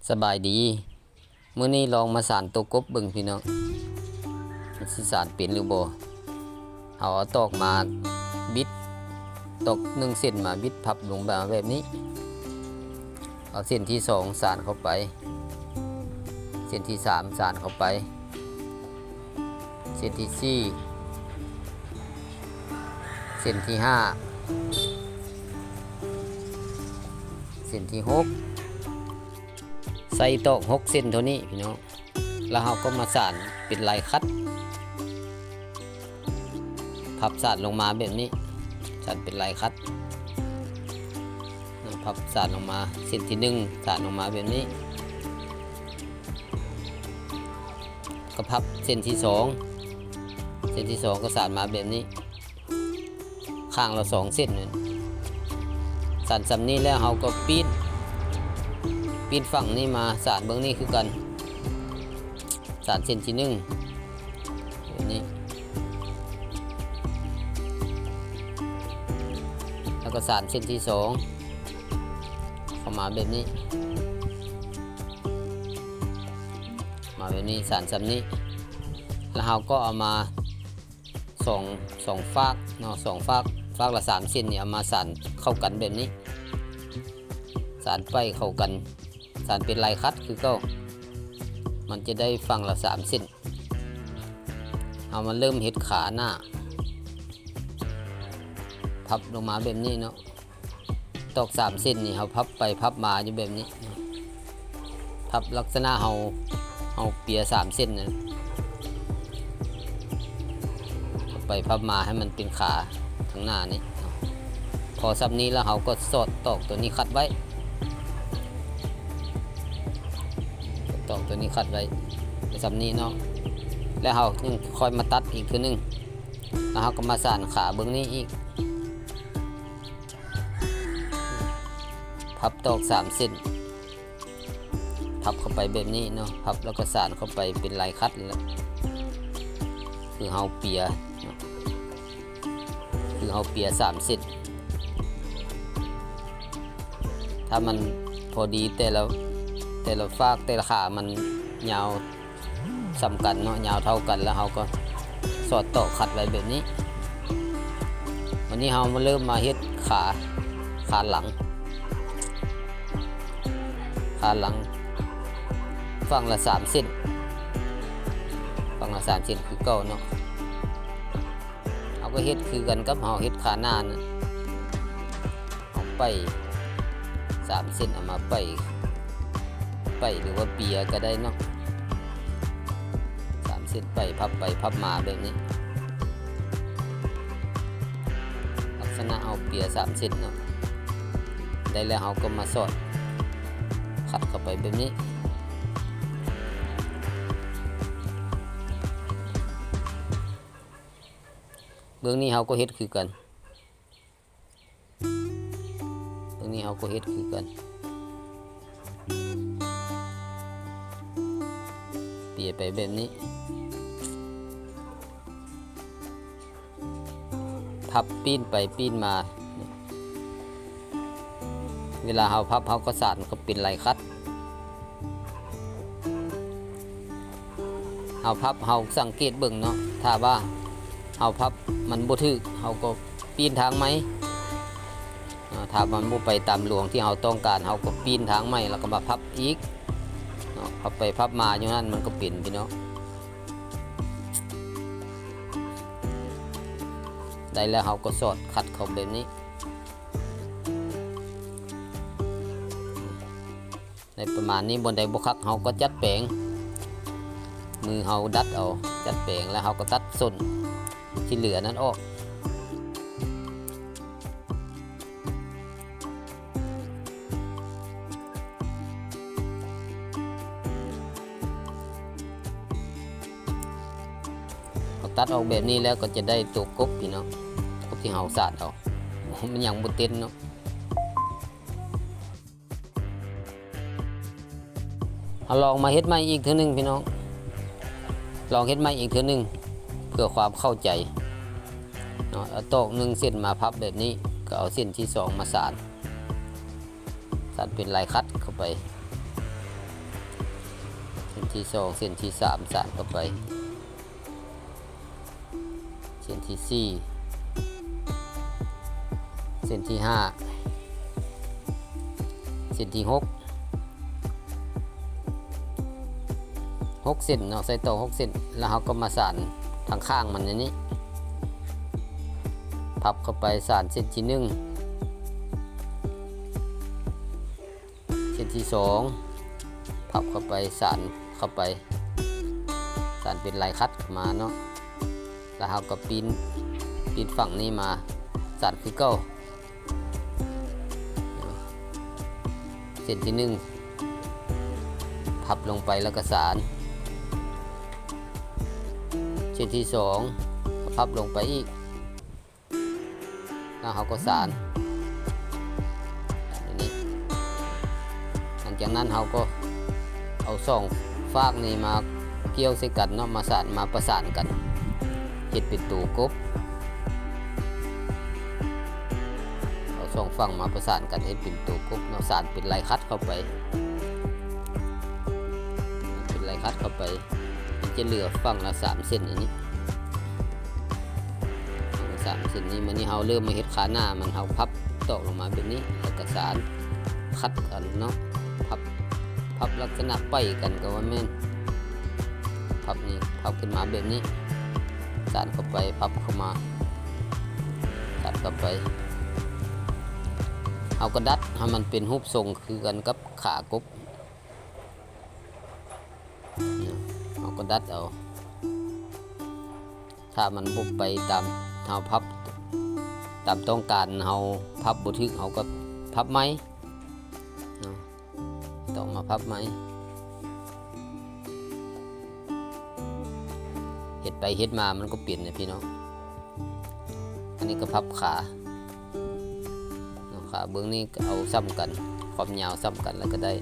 สบายดีมื้อนี้ลองมาสานตัวกบเบิ่งพี่น้องมันสิสานเป็นหรือบ่เอาตอกมาบิดตอก1เส้นมาบิดพับลงแบบนี้เอาเส้นที่2สานเข้าไปเส้นที่3สานเข้าไปเส้นที่4เส้นที่5เส้นที่6ใส่ตอก6เส้นเท่านี้พี่น้องแล้วเราก็มาสานเป็นลายคัดพับสานลงมาแบบนี้สานเป็นลายคัดพับสานลงมาเส้นที่1สานลงมาแบบนี้ก็พับเส้นที่2เส้นที่2ก็สานมาแบบนี้ข้างละ2เส้นนั่นสานซ้ำนี้แล้วเราก็ปีนฝั่งนี้มาสานเบื้องนี้คือกันสานเส้นที่1แบบนี้แล้วก็สานเส้นที่2เข้ามาแบบนี้มาแบบนี้สานซ้ำนี้แล้วเราก็เอามาสองฟากเนาะ2ฟากละ3เส้นเนี่ยเอามาสานเข้ากันแบบนี้สานไปเข้ากันสานเป็นลายคัดคือก็มันจะได้ฝั่งละ3เส้นเอามาเริ่มเฮ็ดขาหน้าพับลงมาแบบนี้เนาะตอก3เส้นนี่เราพับไปพับมาอยู่แบบนี้พับลักษณะเราเปีย3เส้นนะไปพับมาให้มันเป็นขาข้างหน้านี้พอซับนี้แล้วเราก็สอดตอกตัวนี้คัดไว้ตอกตัวนี้คัดไว้ซับนี้เนาะแล้วเรายังคอยมาตัดอีกทีนึงแล้วเราก็มาสานขาเบื้องนี้อีกพับตอก3เส้นพับเข้าไปแบบนี้เนาะพับแล้วก็สานเข้าไปเป็นลายคัดแล้วคือเราเปีย3เส้นถ้ามันพอดีแต่ละฟากแต่ละขามันยาวสำกันเนาะยาวเท่ากันแล้วเราก็สอดตอกขัดไว้แบบนี้วันนี้เรามาเริ่มมาเฮ็ดขาหลังฝั่งละ3เส้นคือเก่าเนาะเราก็เฮ็ดคือกันกับเราเฮ็ดขาหน้านะเอาไป3เส้นเอามาไปหรือว่าเปียก็ได้เนาะ3เส้นไปพับมาแบบนี้ลักษณะเอาเปีย3เส้นเนาะได้แล้วเราก็มาสอดขัดเข้าไปแบบนี้เบื้องนี้เราก็เฮ็ดคือกันเบื้องนี้เราก็เฮ็ดคือกันเปียไปแบบนี้พับปีนไปปีนมาเวลาเราพับเราก็สานก็เป็นลายคัดเราพับเราสังเกตเบิ่งเนาะถ้าว่าเราพับมันบ่ถึกเราก็ปีนทางไหมถ้ามันบ่ไปตามหลวงที่เราต้องการเราก็ปีนทางไหมแล้วก็มาพับอีกเนาะพับไปพับมาอยู่นั่นมันก็เป็นพี่เนาะได้แล้วเราก็สอดขัดเข้าแบบนี้ในประมาณนี้บนใดบ่คักเราก็จัดแปลงมือเราดัดเอาจัดแปลงแล้วเราก็ตัดส้นที่เหลือนั้นออกตัดออกแบบนี้แล้วก็จะได้ตัวกบพี่น้องกบที่เราสาดเอามันยังบ่เต้นเนาะเอาลองมาเฮ็ดใหม่อีกเทื่อนึงพี่น้องลองเฮ็ดใหม่อีกเทื่อนึงเพื่อความเข้าใจเนาะเอาตอก1เส้นมาพับแบบนี้ก็เอาเส้นที่2มาสานเป็นลายคัดเข้าไป เส้นที่2เส้นที่3สานเข้าไปเส้นที่4เส้นที่5เส้นที่6 6เส้นเนาะใส่ต่อ6เส้นแล้วเราก็มาสานทางข้างมันอย่างนี้พับเข้าไปสานเส้นที่1เส้นที่2พับเข้าไปสานเข้าไปสานเป็นลายคัดมาเนาะแล้วเราก็ปีนฝั่งนี้มาสานคือเก้าเส้นที่1พับลงไปแล้วก็สานเส้นที่2พับลงไปอีกแล้วเราก็สานแบบนี้หลังจากนั้นเราก็เอา2ฟากนี้มาเกี่ยวใส่กันเนาะมาสานมาประสานกันเฮ็ดเป็นตัวกบเอา2ฝั่งมาประสานกันเฮ็ดเป็นตัวกบเนาะสานเป็นลายคัดเข้าไปเป็นลายคัดเข้าไปจะเหลือฝั่งละ3เส้นอันนี้3เส้นนี้มันนี่เราเริ่มมาเฮ็ดขาหน้ามันเราพับตอกลงมาแบบนี้แล้วก็สานคัดกันเนาะพับลักษณะไปกันก็ว่าแม่นพับนี่พับขึ้นมาแบบนี้สานเข้าไปพับเข้ามาสานเข้าไปเอากระดัดให้มันเป็นรูปทรงคือกันกับขากบเอากระดัดเอาถ้ามันบุบไปตามเราพับตามต้องการเราพับบ่ถึกเราก็พับไหมต้องมาพับไหมเฮ็ดไปเฮ็ดมามันก็เปลี่ยนนะพี่น้องอันนี้ก็พับขาเบื้องนี้ก็เอาซ้ำกันความยาวซ้ำกันแล้วก็ได้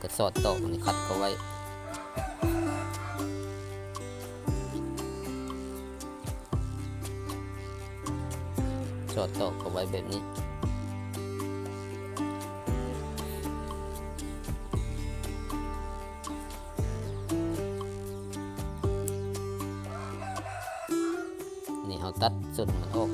กระสอดตอกนี่คัดเข้าไว้สอดตอกเข้าไว้แบบนี้นี่เราตัดส่วนมันออก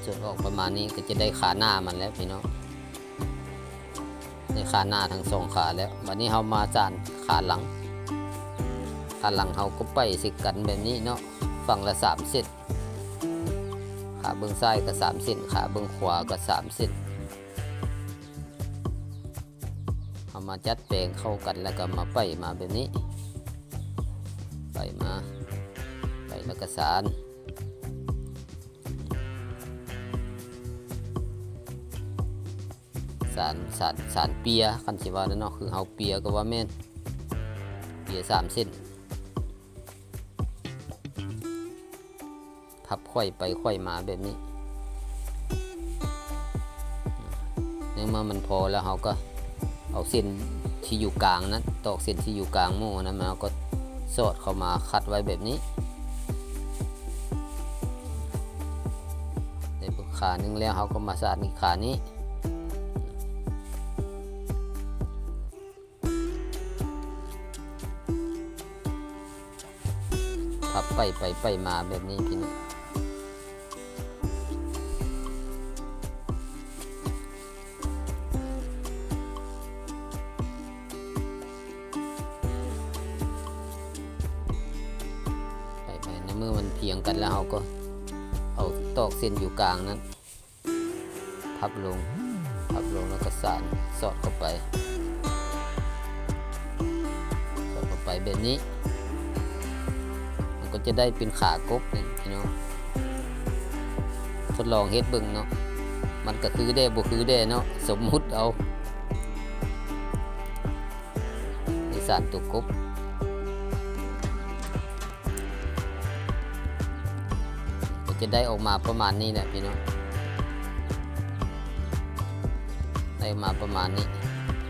ส่วนออกประมาณนี้ก็จะได้ขาหน้ามันแล้วพี่น้องได้ขาหน้าทั้ง2ขาแล้ววันนี้เรามาจานขาหลังเราก็ไปสิกันแบบนี้เนาะฝั่งละ3เส้นขาเบื้องซ้ายก็3เส้นขาเบื้องขวาก็3เส้นเอามาจัดแปลงเข้ากันแล้วก็มาไปมาแบบนี้ไปมาไปแล้วก็สานสารเปียคันสิว่าเนาะคือเฮาเปียก็ว่าแม่นเปีย3เส้นพับค่อยไปค่อยมาแบบนี้เมื่อมันพอแล้วเฮาก็เอาเส้นที่อยู่กลางนั้นตอกเส้นที่อยู่กลางโม่นั้นมาก็สอดเข้ามาคัดไว้แบบนี้ในขานึงแล้วเฮาก็มาสานอีกขานี้พับไปมาแบบนี้พี่น้องไปในเมื่อมันเพียงกันแล้วเราก็เอาตอกเส้นอยู่กลางนั้นพับลงแล้วก็สานสอดเข้าไปแบบนี้ก็จะได้เป็นขากบนี่พี่น้องทดลองเฮ็ดเบิ่งเนาะมันก็คือได้บ่คือได้เนาะสมมุติเอาในสารตัวกบก็จะได้ออกมาประมาณนี้แหละพี่น้องได้มาประมาณนี้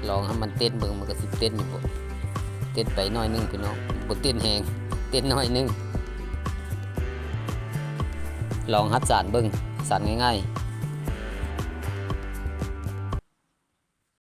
ลองให้มันเต้นเบิ่งมันก็สิเต้นอยู่บ่เต้นไปหน่อยนึงพี่น้องบ่เต้นแฮงเต้นหน่อยนึงลองหัดสานเบิ่งสานง่ายๆ